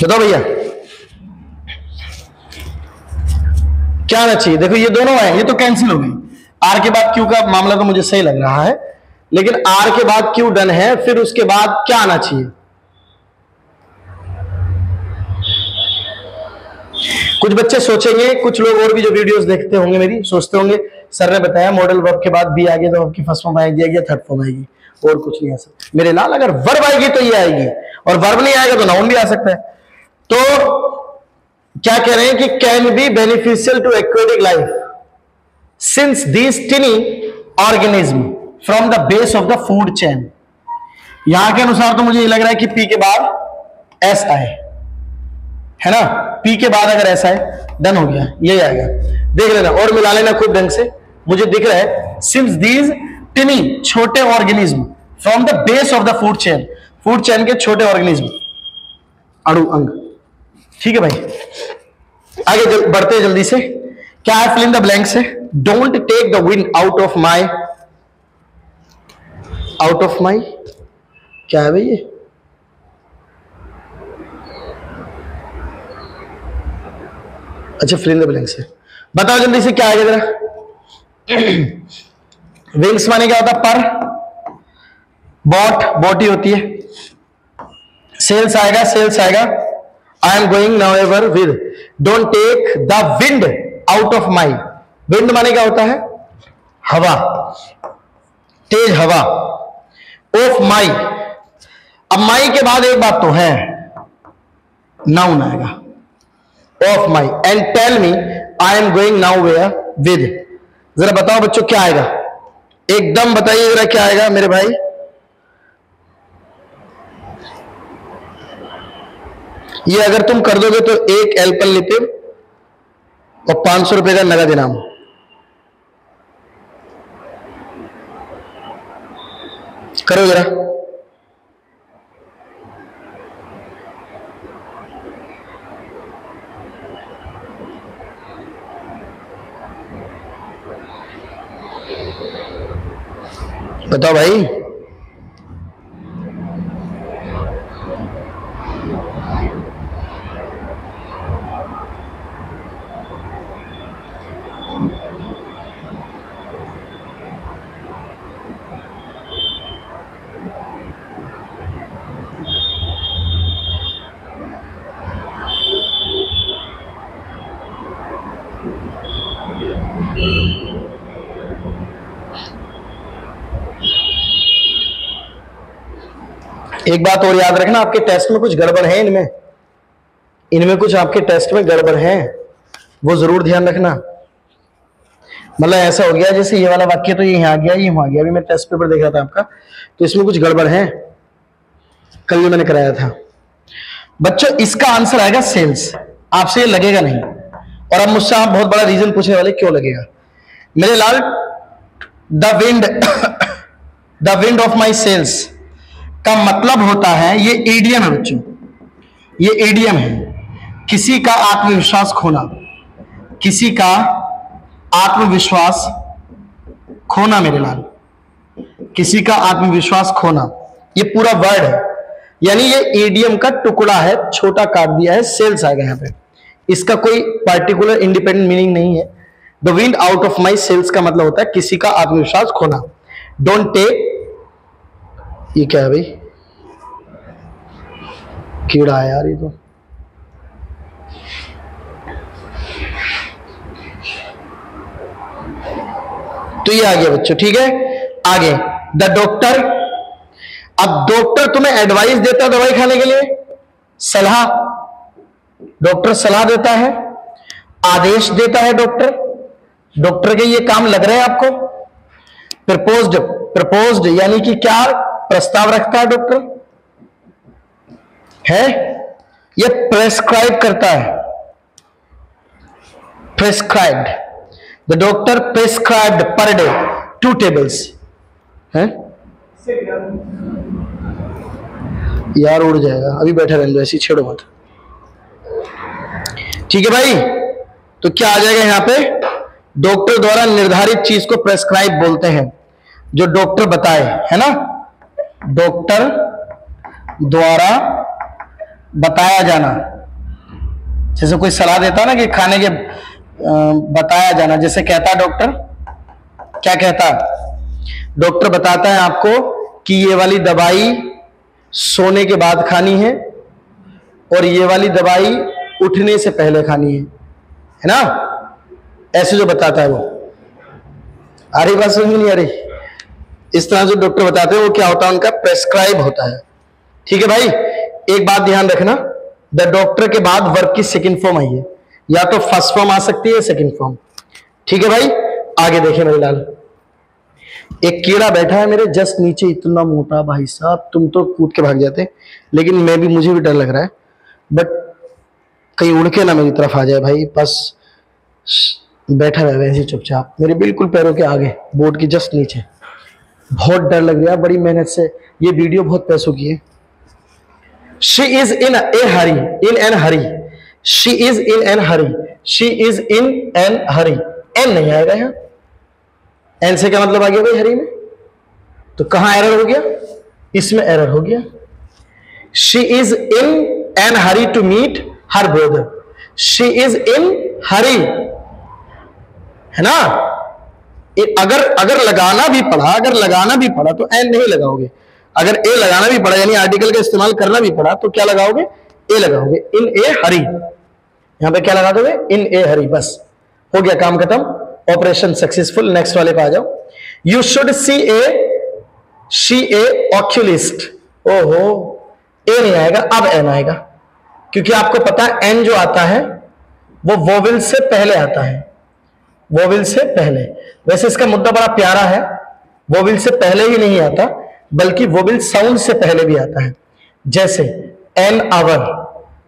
बताओ भैया क्या आना चाहिए। देखो ये दोनों है, ये तो कैंसिल हो गई। आर के बाद क्यू का मामला तो मुझे सही लग रहा है, लेकिन आर के बाद क्यू डन है, फिर उसके बाद क्या आना चाहिए। कुछ बच्चे सोचेंगे, कुछ लोग और भी जो वीडियोस देखते होंगे मेरी सोचते होंगे सर ने बताया मॉडल वर्ब के बाद बी आगे तो आपकी फर्स्ट फॉर्म आएगी या थर्ड फॉर्म आएगी, और कुछ नहीं आ सकता। मेरे लाल अगर वर्ब आएगी तो ये आएगी, और वर्ब नहीं आएगा तो नाउन भी आ सकता है। तो क्या कह रहे हैं कि can be beneficial to aquatic life since these tiny organism from the base of the food chain. यहां के अनुसार तो मुझे ये लग रहा है कि पी के बाद एस आए, है ना। पी के बाद अगर ऐसा है डन हो गया, यही आएगा। देख लेना और मिला लेना खूब ढंग से। मुझे दिख रहा है सिंस दीज टिनी छोटे organism from the base of the food chain, food chain के छोटे ऑर्गेनिज्म अणु अंग। ठीक है भाई आगे बढ़ते हैं जल्दी से। क्या है फिल इन द ब्लैंक्स है। Don't take the wind out of my, out of my क्या है भाई ये। अच्छा फिल इन द ब्लैंक्स है, बताओ जल्दी से क्या आएगा जरा। विंग्स माने क्या होता है पर, बॉट बॉटी होती है, सेल्स आएगा सेल्स आएगा। I am going now ever with, don't take the wind out of my. Wind माने क्या होता है हवा, तेज हवा। ऑफ माई, अब माई के बाद एक बात तो है नाउन आएगा of my. And tell me I am going now where with. जरा बताओ बच्चों क्या आएगा, एकदम बताइए जरा क्या आएगा मेरे भाई। ये अगर तुम कर दोगे तो एक एल्पन लिपिड और 500 रुपए का नगद इनाम। करो जरा। बताओ भाई एक बात और याद रखना, आपके टेस्ट में कुछ गड़बड़ है, इनमें कुछ आपके टेस्ट में गड़बड़ है, वो जरूर ध्यान रखना। मतलब ऐसा हो गया जैसे ये वाला वाक्य तो ये यहाँ आ गया, ये वहां आ गया। अभी मैं टेस्ट पेपर देख रहा था आपका, तो इसमें कुछ गड़बड़ है, कल जो मैंने कराया था। बच्चों इसका आंसर आएगा सेल्स। आपसे ये लगेगा नहीं, और अब मुझसे आप बहुत बड़ा रीजन पूछने वाले क्यों लगेगा मेरे लाल। The wind of my sails का मतलब होता है, ये ईडीएम है बच्चों, ये ईडीएम है। किसी का आत्मविश्वास खोना, किसी का आत्मविश्वास खोना मेरे लाल, किसी का आत्मविश्वास खोना, ये पूरा वर्ड है। यानी ये ईडियम का टुकड़ा है, छोटा काट दिया है, सेल्स आ गया यहाँ पे। इसका कोई पार्टिकुलर इंडिपेंडेंट मीनिंग नहीं है। The wind out of my sails का मतलब होता है किसी का आत्मविश्वास खोना। डोंट टेक, ये क्या है भाई, कीड़ा है यार ये तो ये आ गया बच्चों, ठीक है। आगे द डॉक्टर, अब डॉक्टर तुम्हें एडवाइस देता है दवाई खाने के लिए, सलाह, डॉक्टर सलाह देता है, आदेश देता है डॉक्टर, डॉक्टर के ये काम लग रहे हैं आपको। प्रपोज्ड, प्रपोज्ड यानी कि क्या प्रस्ताव रखता है डॉक्टर है, ये प्रेस्क्राइब करता है, prescribed, the doctor prescribed per day 2 tables है यार, उड़ जाएगा, अभी बैठा रहने दो, ऐसी छेड़ो मत, ठीक है भाई। तो क्या आ जाएगा यहां पे, डॉक्टर द्वारा निर्धारित चीज को प्रेस्क्राइब बोलते हैं, जो डॉक्टर बताए, है ना, डॉक्टर द्वारा बताया जाना। जैसे कोई सलाह देता ना कि खाने के बताया जाना, जैसे कहता डॉक्टर, क्या कहता, डॉक्टर बताता है आपको कि ये वाली दवाई सोने के बाद खानी है और ये वाली दवाई उठने से पहले खानी है ना, ऐसे जो बताता है वो। आ रही बात समझ में नहीं आ रही? इस तरह जो डॉक्टर बताते हैं वो क्या होता है, उनका प्रेस्क्राइब होता है, ठीक है भाई। एक बात ध्यान रखना, द डॉक्टर के बाद वर्ब की सेकंड फॉर्म आई है, या तो फर्स्ट फॉर्म आ सकती है, सेकंड फॉर्म, ठीक है भाई। आगे देखें मेरे लाल, एक कीड़ा बैठा है मेरे जस्ट नीचे, इतना मोटा भाई साहब, तुम तो कूद के भाग जाते, लेकिन मुझे भी डर लग रहा है, बट कहीं उड़ के ना मेरी तरफ आ जाए भाई, बस बैठा रहे वैसे चुपचाप मेरे बिल्कुल पैरों के आगे, बोर्ड की जस्ट नीचे। बहुत डर लग रहा है, बड़ी मेहनत से, ये वीडियो बहुत पैसों की है। She is in a hurry, in an hurry, she is in an hurry, she is in an hurry, n नहीं आएगा यहाँ, n से क्या मतलब आ गया भाई हरी में, तो कहां एरर हो गया, इसमें एरर हो गया। She is in an hurry to meet her brother, she is in hurry, है ना। अगर लगाना भी पड़ा तो n नहीं लगाओगे, अगर ए लगाना भी पड़ा यानी आर्टिकल का इस्तेमाल करना भी पड़ा तो क्या लगाओगे, ए लगाओगे, इन ए हरी, यहां पे क्या लगा दोगे, इन ए हरी, बस हो गया काम खत्म, ऑपरेशन सक्सेसफुल। नेक्स्ट वाले पे आ जाओ। You should see A oculist, ओहो ए नहीं आएगा, अब एन आएगा, क्योंकि आपको पता है एन जो आता है वो वोवेल से पहले आता है, वोवेल से पहले। वैसे इसका मुद्दा बड़ा प्यारा है, वोवेल से पहले ही नहीं आता बल्कि वोवेल साउंड से पहले भी आता है। जैसे एन आवर,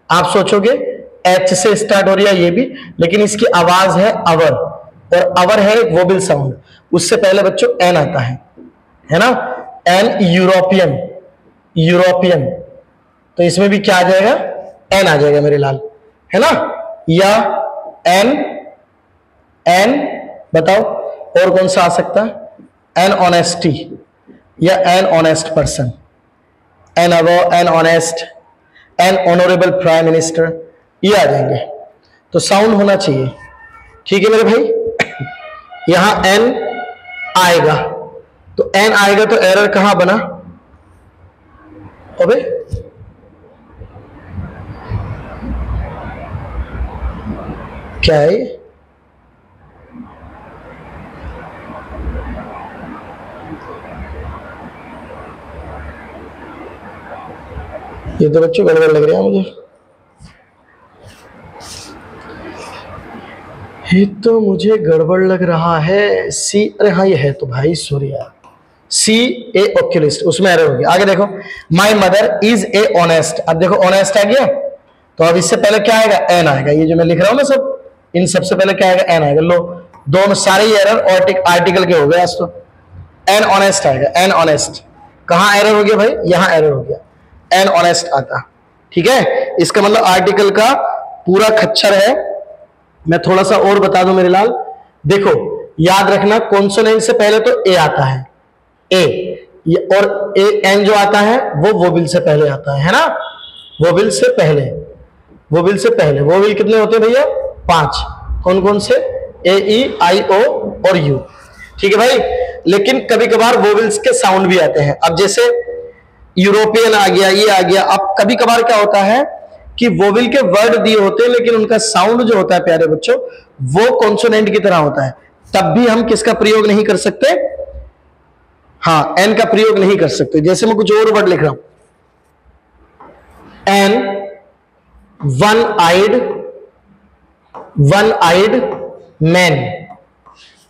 आप सोचोगे एच से स्टार्ट हो रही है ये भी, लेकिन इसकी आवाज है अवर, और अवर है एक वोवेल साउंड, उससे पहले बच्चों एन आता है ना। एन यूरोपियन, यूरोपियन, तो इसमें भी क्या आ जाएगा, एन आ जाएगा मेरे लाल, है ना। या एन बताओ और कौन सा आ सकता है, एन ऑनेस्टी या an honest person, an hour, an honest, an honourable prime minister, ये आ जाएंगे। तो साउंड होना चाहिए, ठीक है मेरे भाई। यहां एन आएगा, तो एन आएगा तो एरर कहां बना, अबे क्या है ये तो बच्चों गड़बड़ लग रहा है मुझे, ये तो मुझे गड़बड़ लग रहा है। सी, अरे हाँ ये है तो भाई, सॉरी यार, सी ए ऑक्यूलिस्ट, उसमें एरर हो गया। आगे देखो, my mother is a honest, अब देखो ऑनेस्ट आ गया, तो अब इससे पहले क्या आएगा, एन आएगा। ये जो मैं लिख रहा हूं ना सब, इन सबसे पहले क्या आएगा, एन आएगा। लो दोनों सारे ही एरर आर्टिकल के हो गए आज तो। एन ऑनेस्ट आएगा, एन ऑनेस्ट, कहां एरर हो गया भाई, यहां एरर हो गया, एन ऑनेस्ट आता, ठीक है। इसका मतलब आर्टिकल का पूरा खच्चर है। मैं थोड़ा सा और बता दूं मेरे लाल, देखो याद रखना, कॉन्सोनेंट से पहले तो ए आता है, ए, और एन जो आता है वो वोविल से पहले आता है ना, वोविल से पहले, वोविल से पहले। वोविल कितने होते हैं भैया? 5। कौन कौन से? ए, ई, आई, ओ और यू। ठीक है भाई। लेकिन कभी कभार वोविल्स के साउंड भी आते हैं। अब जैसे यूरोपियन आ गया, ये आ गया। अब कभी कभार क्या होता है कि वोविल के वर्ड दिए होते हैं लेकिन उनका साउंड जो होता है प्यारे बच्चों वो कॉन्सोनेंट की तरह होता है, तब भी हम किसका प्रयोग नहीं कर सकते? हाँ, एन का प्रयोग नहीं कर सकते। जैसे मैं कुछ और वर्ड लिख रहा हूं, एन, वन आइड मैन,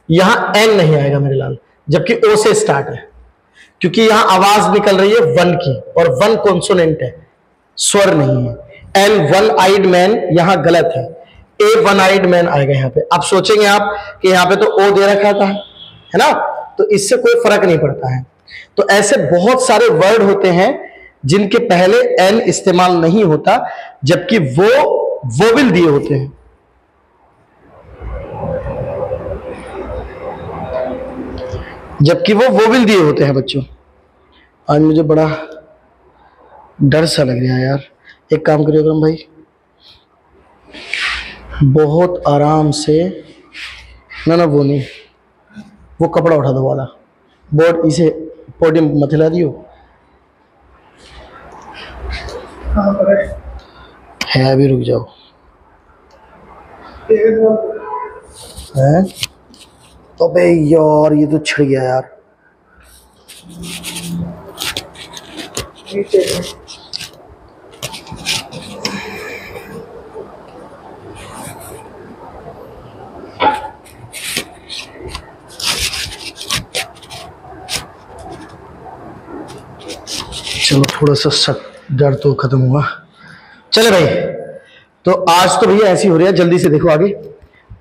यहां एन नहीं आएगा मेरे लाल, जबकि ओ से स्टार्ट है, क्योंकि यहां आवाज निकल रही है वन की और वन कॉन्सोनेंट है, स्वर नहीं है। एन वन आइड मैन यहां गलत है, ए वन आइड मैन आएगा यहां पे। अब सोचेंगे आप कि यहां पे तो ओ दे रखा था, है ना, तो इससे कोई फर्क नहीं पड़ता है। तो ऐसे बहुत सारे वर्ड होते हैं जिनके पहले एन इस्तेमाल नहीं होता, जबकि वो वोविल दिए होते हैं। जबकि वो वोविल दिए होते हैं बच्चों। आज मुझे बड़ा डर सा लग रहा है यार। एक काम करिए अकरम भाई, बहुत आराम से, ना वो नहीं, वो कपड़ा उठा दो वाला, बोर्ड इसे पोडियम मत हिला दियो। है अभी, रुक जाओ। है अबे यार, ये तो छिड़ गया यार। चलो थोड़ा सा डर तो खत्म हुआ। चले भाई, तो आज तो भैया ऐसी हो रही है, जल्दी से देखो आगे,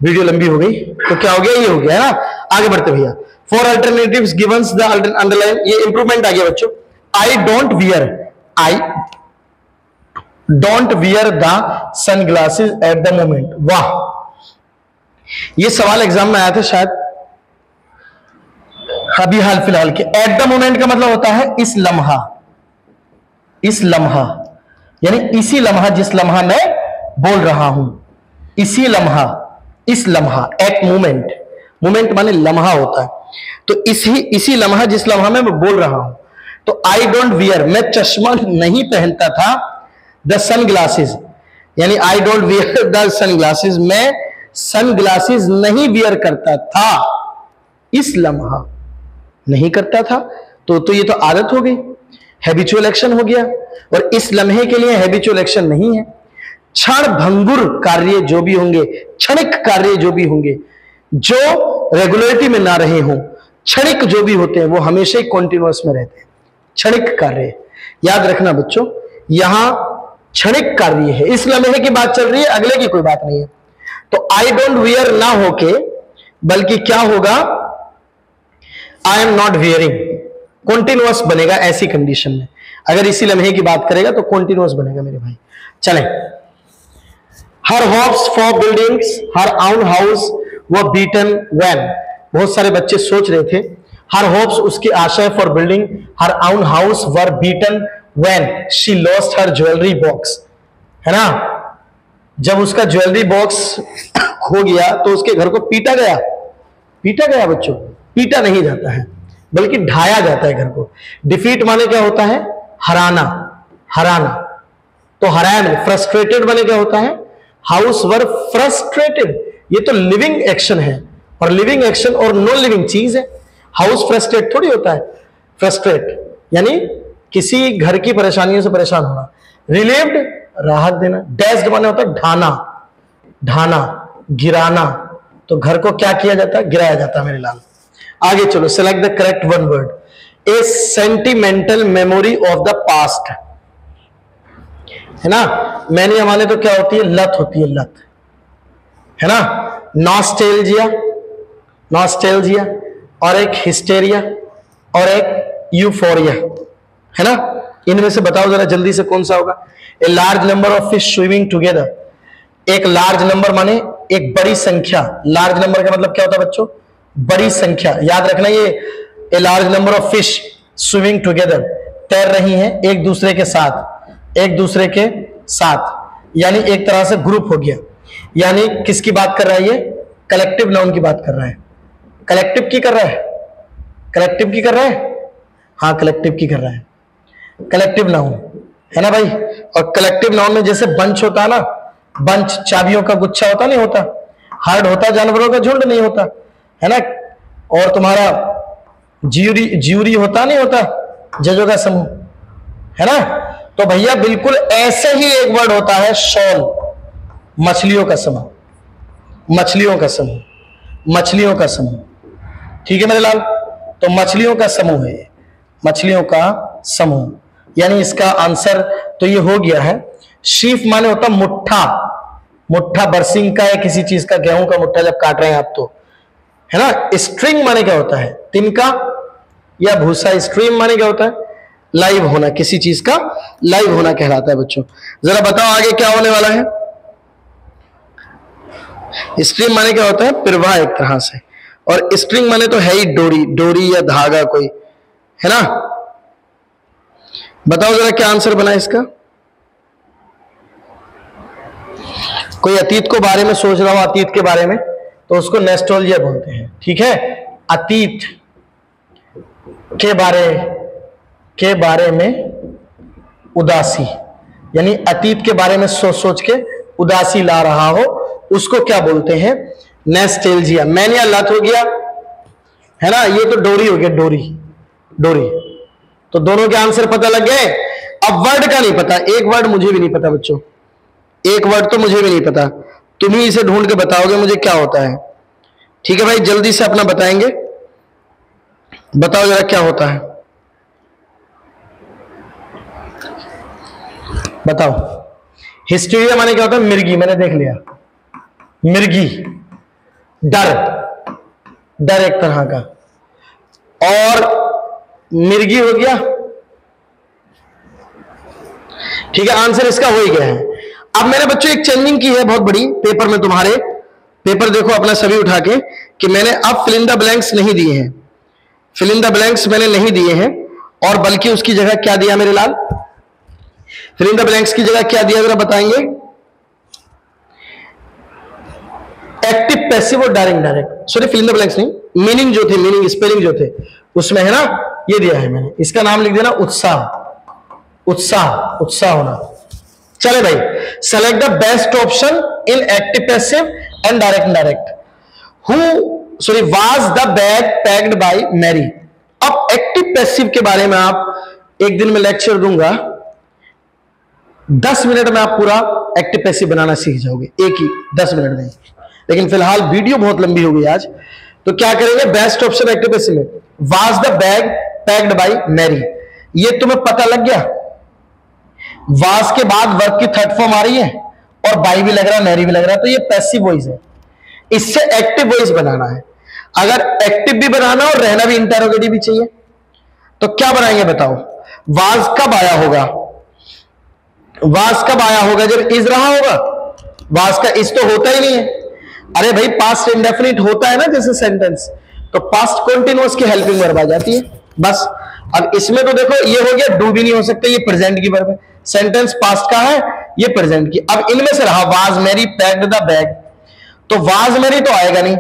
वीडियो लंबी हो गई तो क्या हो गया, ये हो गया है ना। आगे बढ़ते भैया। फॉर अल्टरनेटिव्स गिवंस द अंडरलाइन, ये इंप्रूवमेंट आ गया बच्चों। आई don't wear the sunglasses at the moment. वाह, ये सवाल एग्जाम में आया था शायद अभी हाल फिलहाल के। एट द मोमेंट का मतलब होता है इस लम्हा, इस लम्हा यानी इसी लम्हा, जिस लम्हा मैं बोल रहा हूं, इसी लम्हा, इस लम्हा, एट मोमेंट, मोमेंट माने लम्हा होता है, तो इसी लम्हा, जिस लम्हा में मैं बोल रहा हूं। तो आई डोंट वियर, मैं चश्मा नहीं पहनता था, द सन ग्लासेस, यानी I don't wear the sunglasses, मैं सन ग्लासेस नहीं वियर करता था, इस लम्हा नहीं करता था, तो ये तो आदत हो गई, हैबिचुअल एक्शन हो गया। और इस लम्हे के लिए हैबिचुअल एक्शन नहीं है। क्षण भंगुर कार्य जो भी होंगे, क्षणिक कार्य जो भी होंगे, जो रेगुलरिटी में ना रहे हों, क्षणिक जो भी होते हैं वो हमेशा ही कॉन्टिन्यूअस में रहते हैं। क्षणिक कार्य याद रखना बच्चों, यहां क्षणिक कार्य है, इस लम्हे की बात चल रही है, अगले की कोई बात नहीं है। तो आई डोंट वियर ना होके बल्कि क्या होगा, I am not wearing, continuous बनेगा ऐसी कंडीशन में। अगर इसी लम्हे की बात करेगा तो कॉन्टिन्यूअस बनेगा मेरे भाई। चलें, हर होप्स फॉर बिल्डिंग्स हर आउन हाउस वो बीटन व्हेन। बहुत सारे बच्चे सोच रहे थे हर होप्स, उसकी आशा फॉर बिल्डिंग हर आउन house were beaten when she lost her jewellery box, है ना। जब उसका ज्वेलरी बॉक्स खो गया तो उसके घर को पीटा गया। पीटा गया बच्चों, पीटा नहीं जाता है बल्कि ढाया जाता है घर को। डिफीट माने क्या होता है, हराना, हराना। तो हराया, फ्रस्ट्रेटेड माने क्या होता है, हाउस वर फ्रस्ट्रेटेड। ये तो लिविंग एक्शन है, और लिविंग एक्शन और नॉन लिविंग चीज है। हाउस फ्रस्ट्रेट थोड़ी होता है, फ्रस्ट्रेट यानी किसी घर की परेशानियों से परेशान होना। रिलीव्ड, राहत देना। डैश्ड माने होता है ढाना, ढाना, गिराना। तो घर को क्या किया जाता है, गिराया जाता है मेरे लाल। आगे चलो, select the correct one word. A sentimental memory of the past, है ना। मैनिया माने तो क्या होती है, लत होती है, लत, है ना। नॉस्टैल्जिया, नॉस्टैल्जिया, और एक हिस्टेरिया, और एक यूफोरिया, है ना। इनमें से बताओ जरा जल्दी से कौन सा होगा। A large number of fish swimming together. एक लार्ज नंबर माने एक बड़ी संख्या। लार्ज नंबर का मतलब क्या होता है बच्चों, बड़ी संख्या। याद रखना ये a large number of fish, swimming together, तैर रही हैं एक दूसरे के साथ, एक दूसरे के साथ, यानी एक तरह से ग्रुप हो गया। यानी किसकी बात कर रहा है ये? कलेक्टिव नाउन की बात कर रहा है। कलेक्टिव की कर रहा है? कलेक्टिव की कर रहा है? हाँ, कलेक्टिव की कर रहा है। कलेक्टिव नाउन है ना भाई। और कलेक्टिव नाउन में जैसे बंच होता है ना, बंच चाबियों का गुच्छा होता नहीं होता, हर्ड होता जानवरों का झुंड नहीं होता है ना, और तुम्हारा ज्यूरी होता नहीं होता, जजों का समूह है ना। तो भैया बिल्कुल ऐसे ही एक वर्ड होता है शॉल, मछलियों का समूह, मछलियों का समूह, मछलियों का समूह। ठीक है मेरे लाल, तो मछलियों का समूह है, मछलियों का समूह। यानी इसका आंसर तो ये हो गया है। शीफ माने होता मुट्ठा, मुट्ठा बरसिंग का है किसी चीज का, गेहूं का मुट्ठा जब काट रहे हैं आप तो, है ना। स्ट्रिंग माने क्या होता है? तिनका या भूसा। स्ट्रीम माने क्या होता है? लाइव होना, किसी चीज का लाइव होना कहलाता है बच्चों। जरा बताओ आगे क्या होने वाला है? स्ट्रीम माने क्या होता है? प्रवाह एक तरह से। और स्ट्रिंग माने तो है ही डोरी, डोरी या धागा कोई, है ना। बताओ जरा क्या आंसर बना इसका? कोई अतीत को बारे में सोच रहा हो, अतीत के बारे में, तो उसको नॉस्टैल्जिया बोलते हैं। ठीक है, अतीत के बारे में उदासी, यानी अतीत के बारे में सोच सोच के उदासी ला रहा हो, उसको क्या बोलते हैं? नॉस्टैल्जिया। मैनिया लत हो गया है ना, ये तो डोरी हो गया, डोरी, डोरी। तो दोनों के आंसर पता लग गए। अब वर्ड का नहीं पता, एक वर्ड मुझे भी नहीं पता बच्चों, एक वर्ड तो मुझे भी नहीं पता, तुम ही इसे ढूंढ के बताओगे मुझे क्या होता है। ठीक है भाई, जल्दी से अपना बताएंगे, बताओ जरा क्या होता है, बताओ। हिस्टीरिया माने क्या होता है? मिर्गी, मैंने देख लिया, मिर्गी, डर, डर एक तरह का। और मिर्गी हो गया। ठीक है, आंसर इसका हो ही गया है। अब मैंने बच्चों एक चेंजिंग की है बहुत बड़ी पेपर में, तुम्हारे पेपर देखो अपना सभी उठा के, कि मैंने अब फिल इन द ब्लैंक्स नहीं दिए हैं, फिल इन द ब्लैंक्स मैंने नहीं दिए हैं, और बल्कि उसकी जगह क्या दिया मेरे लाल? फिल इन द ब्लैंक्स की जगह क्या दिया, जरा बताएंगे? एक्टिव, पैसिव और direct, direct, sorry fill in the blanks नहीं, मीनिंग जो थे, मीनिंग स्पेलिंग जो थे उसमें है ना, ये दिया है मैंने। इसका नाम लिख देना उत्साह, उत्साह, उत्साह होना। चले भाई, select the best option in active passive and direct direct. Was the bag packed by Mary. अब एक्टिव पैसिव के बारे में आप एक दिन में लेक्चर दूंगा, 10 मिनट में आप पूरा एक्टिव पैसिव बनाना सीख जाओगे, एक ही 10 मिनट में। लेकिन फिलहाल वीडियो बहुत लंबी हो गई आज, तो क्या करेंगे? बेस्ट ऑप्शन एक्टिव पैसिव में was the bag packed by Mary. ये तुम्हें पता लग गया? वाज के बाद वर्ब की थर्ड फॉर्म आ रही है, और बाई भी लग रहा है, मैरी भी लग रहा है, तो ये पैसिव वॉइस है। इससे एक्टिव वॉइस बनाना है। अगर एक्टिव भी बनाना और रहना भी इंटरोगेटिव भी चाहिए, तो क्या बनाएंगे बताओ? वाज कब आया होगा? वाज कब आया होगा? जब इज रहा होगा। वाज का इज तो होता ही नहीं है। अरे भाई, पास्ट इंडेफिनिट होता है ना जैसे सेंटेंस, तो पास्ट कंटीन्यूअस की हेल्पिंग वर्ब आ जाती है बस। अब इसमें तो देखो ये हो गया, डू भी नहीं हो सकता, ये प्रेजेंट की वर्ब है, सेंटेंस पास्ट का है, ये प्रेजेंट की। अब इनमें से रहा was Mary packed the bag, तो वाज मैरी तो आएगा नहीं,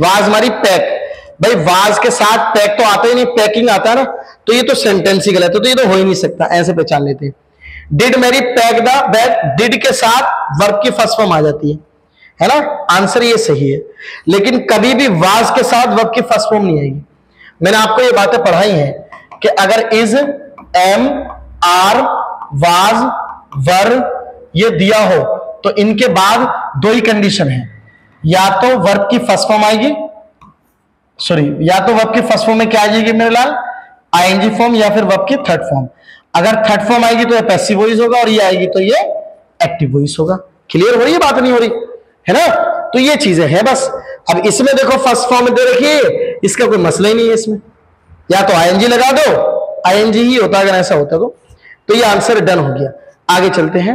वाज मैरी पैक। भाई वाज के साथ पैक तो आता ही नहीं, पैकिंग आता है ना, तो ये तो सेंटेंस ही गलत है, तो ये तो हो ही नहीं सकता, ऐसे पहचान लेते हैं। Did Mary pack the bag, did के साथ वर्ब की फर्स्ट फॉर्म आ जाती है ना, आंसर ये सही है। लेकिन कभी भी वाज के साथ वर्ब की फर्स्ट फॉर्म नहीं आएगी। मैंने आपको ये बातें पढ़ाई हैं कि अगर इज, एम, आर, वाज, वर ये दिया हो, तो इनके बाद दो ही कंडीशन है, या तो वर्ब की फर्स्ट फॉर्म आएगी, या तो वर्ब की फर्स्ट फॉर्म में क्या आ जाएगी मेरे लाल? आईएनजी फॉर्म, या फिर वर्ब की थर्ड फॉर्म। अगर थर्ड फॉर्म आएगी तो ये पैसिव वॉइस होगा, और ये आएगी तो ये एक्टिव वॉइस होगा। क्लियर हो रही है बात? नहीं हो रही है ना? तो ये चीजें हैं बस। अब इसमें देखो फर्स्ट फॉर्म में दे रखी है, इसका कोई मसला ही नहीं है इसमें, या तो आईएनजी लगा दो, आईएनजी ही होता अगर ऐसा होता तो ये आंसर डन हो गया। आगे चलते हैं।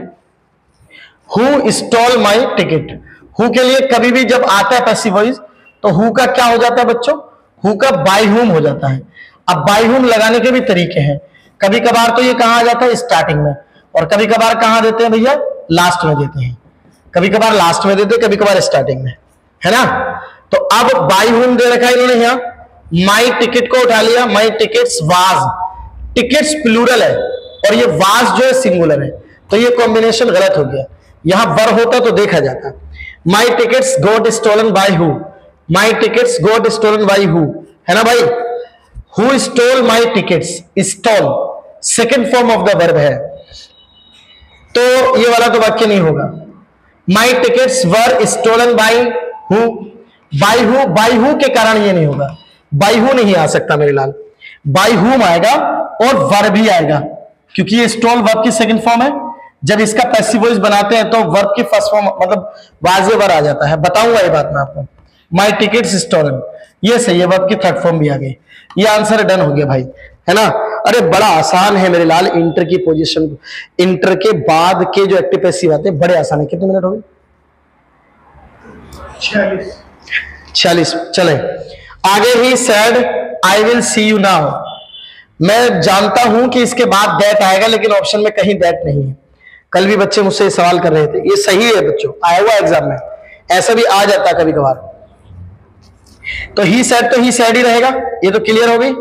Who stall my ticket. Who के लिए कभी भी जब आता है पैसिव वॉइस, तो हु का क्या हो जाता है बच्चों? हु का बाय हुम हो जाता है। अब बाई हुम लगाने के भी तरीके हैं। कभी कभार तो ये कहां आ जाता है स्टार्टिंग में, और कभी कभार कहां देते हैं भैया, लास्ट में देते हैं। कभी कभार लास्ट में देते हैं, कभी कभार स्टार्टिंग में, है ना। तो अब बाई हुम दे रखा है इन्होंने यहां, माई टिकट को उठा लिया, माई टिकट्स वाज, टिकट्स प्लूरल है और ये वाज जो है सिंगुलर है, तो ये कॉम्बिनेशन गलत हो गया। यहां वर होता तो देखा जाता। My tickets got stolen by who, my tickets got stolen by who, है ना भाई। Who stole my tickets, stole second form of the verb है, तो ये वाला तो वाक्य नहीं होगा। My tickets were stolen by who, by who, by who के कारण ये नहीं होगा, बाय हु नहीं आ सकता मेरे लाल, बाय हुम आएगा और वर्ब भी आएगा, क्योंकि ये स्टोल वर्ब की सेकंड फॉर्म है। जब इसका पैसिव वॉइस बनाते हैं तो वर्ब की फर्स्ट फॉर्म मतलब वाजे वर आ जाता है। बताऊंगा ये बात मैं आपको। माई टिकट्स स्टोलन, ये सही है, वर्ब की थर्ड फॉर्म भी आ गई। ये आंसर डन हो गया भाई, है ना। अरे बड़ा आसान है मेरे लाल, इंटर की पोजीशन, इंटर के बाद के जो एक्टिव पैसिव आते हैं बड़े आसान है। कितने मिनट हो गए? 46। चले आगे। He said I will see you now, मैं जानता हूं कि इसके बाद दैट आएगा, लेकिन ऑप्शन में कहीं दैट नहीं है। कल भी बच्चे मुझसे सवाल कर रहे थे, ये सही है बच्चों, आया हुआ एग्जाम में, ऐसा भी आ जाता कभी कभार। तो ही सेड ही रहेगा, ये तो क्लियर हो गई,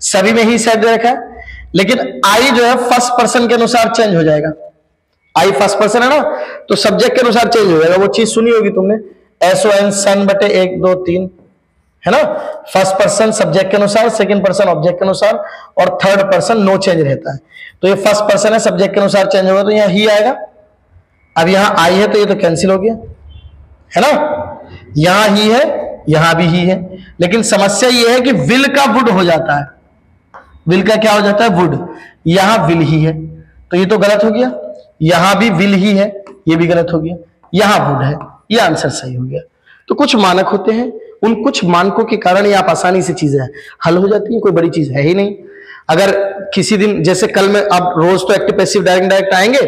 सभी में ही सेड रखा है। लेकिन आई जो है फर्स्ट पर्सन के अनुसार चेंज हो जाएगा, आई फर्स्ट पर्सन है ना, तो सब्जेक्ट के अनुसार चेंज हो जाएगा। वो चीज सुनी होगी तुमने, SON सन बटे 1 2 3, है ना। फर्स्ट पर्सन सब्जेक्ट के अनुसार, सेकंड पर्सन ऑब्जेक्ट के अनुसार, और थर्ड पर्सन नो चेंज रहता है। तो ये फर्स्ट पर्सन है, सब्जेक्ट के अनुसार चेंज होगा, तो यहां ही आएगा। अब यहां आई है तो ये तो कैंसिल हो गया, है ना। यहां ही है, यहां भी ही है, लेकिन समस्या ये है कि विल का वुड हो जाता है। विल का क्या हो जाता है? वुड। यहां विल ही है, तो ये तो गलत हो गया। यहां भी विल ही है, ये भी गलत हो गया। यहां वुड है, ये आंसर सही हो गया। तो कुछ मानक होते हैं, उन कुछ मानकों के कारण ये आप आसानी से चीजें हल हो जाती है, कोई बड़ी चीज है ही नहीं। अगर किसी दिन जैसे कल में, अब रोज तो एक्टिव पैसिव डायरेक्ट आएंगे,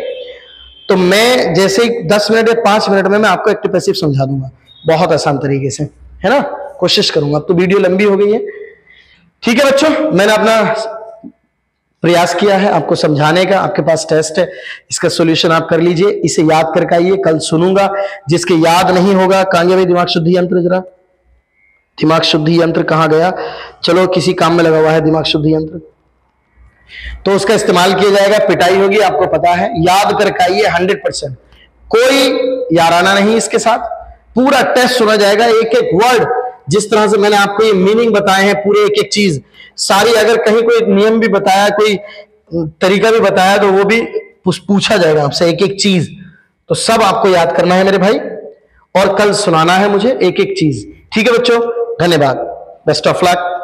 तो मैं जैसे ही 10 मिनट या 5 मिनट में मैं आपको एक्टिव पैसिव समझा दूंगा बहुत आसान तरीके से, है ना। कोशिश करूंगा। अब तो वीडियो लंबी हो गई है, ठीक है बच्चों, मैंने अपना प्रयास किया है आपको समझाने का। आपके पास टेस्ट है, इसका सॉल्यूशन आप कर लीजिए, इसे याद करके आइए, कल सुनूंगा। जिसके याद नहीं होगा, कहां गया भाई दिमाग शुद्धि यंत्र? जरा दिमाग शुद्धि यंत्र कहां गया? चलो किसी काम में लगा हुआ है दिमाग शुद्धि यंत्र, तो उसका इस्तेमाल किया जाएगा। पिटाई होगी, आपको पता है, याद करके आइए 100%। कोई याराना नहीं इसके साथ, पूरा टेस्ट सुना जाएगा, एक एक वर्ड। जिस तरह से मैंने आपको ये मीनिंग बताए हैं, पूरे एक एक चीज सारी, अगर कहीं कोई नियम भी बताया, कोई तरीका भी बताया, तो वो भी पूछा जाएगा आपसे एक एक चीज। तो सब आपको याद करना है मेरे भाई, और कल सुनाना है मुझे एक एक चीज, ठीक है बच्चों। धन्यवाद, बेस्ट ऑफ लक।